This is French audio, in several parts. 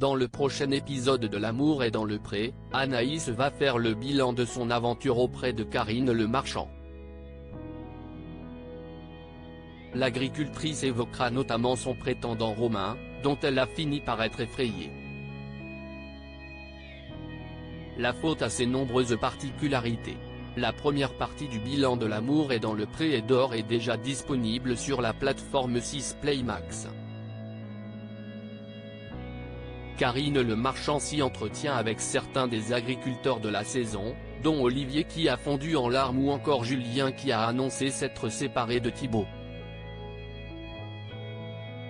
Dans le prochain épisode de L'amour est dans le pré, Anaïs va faire le bilan de son aventure auprès de Karine Le Marchand. L'agricultrice évoquera notamment son prétendant Romain, dont elle a fini par être effrayée. La faute a ses nombreuses particularités. La première partie du bilan de L'amour est dans le pré et d'or est déjà disponible sur la plateforme 6 Play Max. Karine Le Marchand s'y entretient avec certains des agriculteurs de la saison, dont Olivier qui a fondu en larmes ou encore Julien qui a annoncé s'être séparé de Thibaut.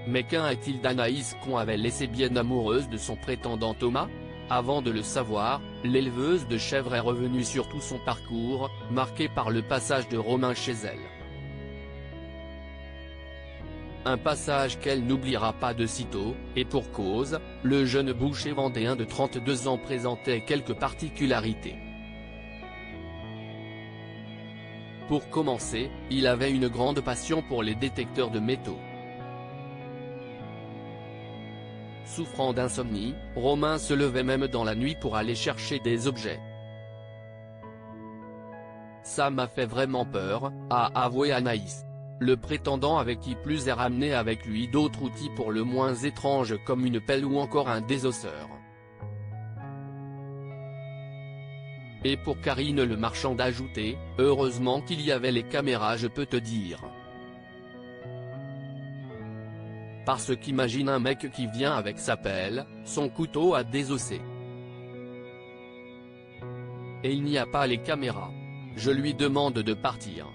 Mais qu'en est-il d'Anaïs qu'on avait laissé bien amoureuse de son prétendant Thomas? Avant de le savoir, l'éleveuse de chèvres est revenue sur tout son parcours, marqué par le passage de Romain chez elle. Un passage qu'elle n'oubliera pas de sitôt, et pour cause, le jeune boucher vendéen de 32 ans présentait quelques particularités. Pour commencer, il avait une grande passion pour les détecteurs de métaux. Souffrant d'insomnie, Romain se levait même dans la nuit pour aller chercher des objets. Ça m'a fait vraiment peur, a avoué Anaïs. Le prétendant avec qui plus est ramené avec lui d'autres outils pour le moins étranges comme une pelle ou encore un désosseur. Et pour Karine Le Marchand d'ajouter, heureusement qu'il y avait les caméras je peux te dire. Parce qu'imagine un mec qui vient avec sa pelle, son couteau à désosser. Et il n'y a pas les caméras. Je lui demande de partir.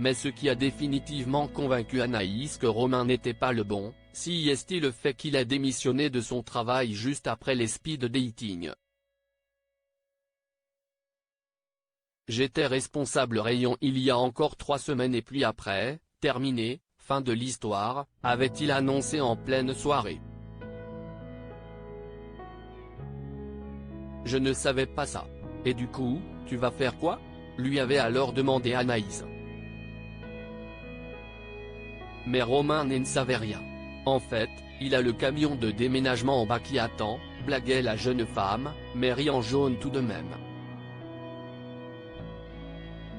Mais ce qui a définitivement convaincu Anaïs que Romain n'était pas le bon, si est-il le fait qu'il a démissionné de son travail juste après les speed dating. J'étais responsable rayon il y a encore 3 semaines et puis après, terminé, fin de l'histoire, avait-il annoncé en pleine soirée. Je ne savais pas ça. Et du coup, tu vas faire quoi? Lui avait alors demandé Anaïs. Mais Romain ne savait rien. En fait, il a le camion de déménagement en bas qui attend, blaguait la jeune femme, mais riant jaune tout de même.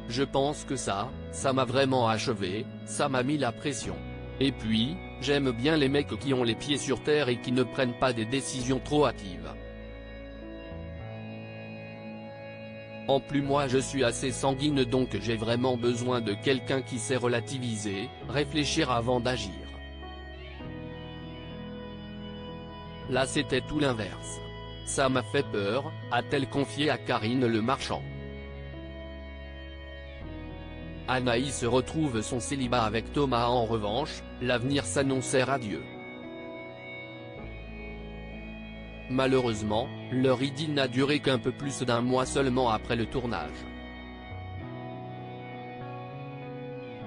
Je pense que ça m'a vraiment achevé, ça m'a mis la pression. Et puis, j'aime bien les mecs qui ont les pieds sur terre et qui ne prennent pas des décisions trop hâtives. En plus moi je suis assez sanguine donc j'ai vraiment besoin de quelqu'un qui sait relativiser, réfléchir avant d'agir. Là c'était tout l'inverse. Ça m'a fait peur, a-t-elle confié à Karine Le Marchand. Anaïs retrouve son célibat avec Thomas en revanche, l'avenir s'annonçait radieux. Malheureusement, leur idylle n'a duré qu'un peu plus d'1 mois seulement après le tournage.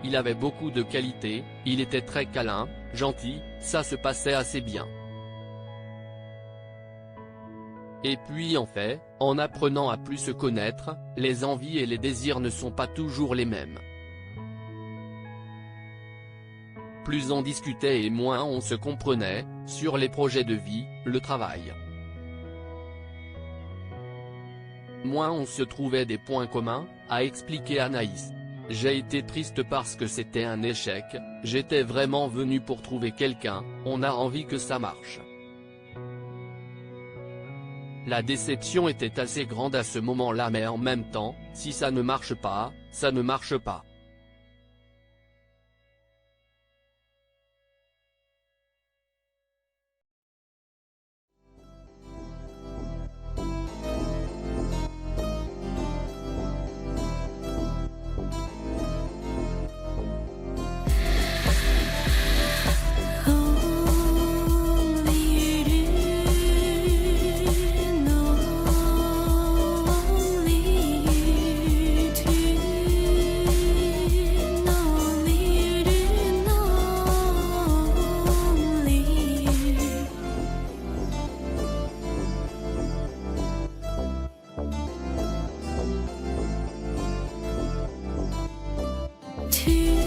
Il avait beaucoup de qualités, il était très câlin, gentil, ça se passait assez bien. Et puis en fait, en apprenant à plus se connaître, les envies et les désirs ne sont pas toujours les mêmes. Plus on discutait et moins on se comprenait, sur les projets de vie, le travail. Moins on se trouvait des points communs, a expliqué Anaïs. J'ai été triste parce que c'était un échec, j'étais vraiment venu pour trouver quelqu'un, on a envie que ça marche. La déception était assez grande à ce moment-là mais en même temps, si ça ne marche pas, ça ne marche pas. To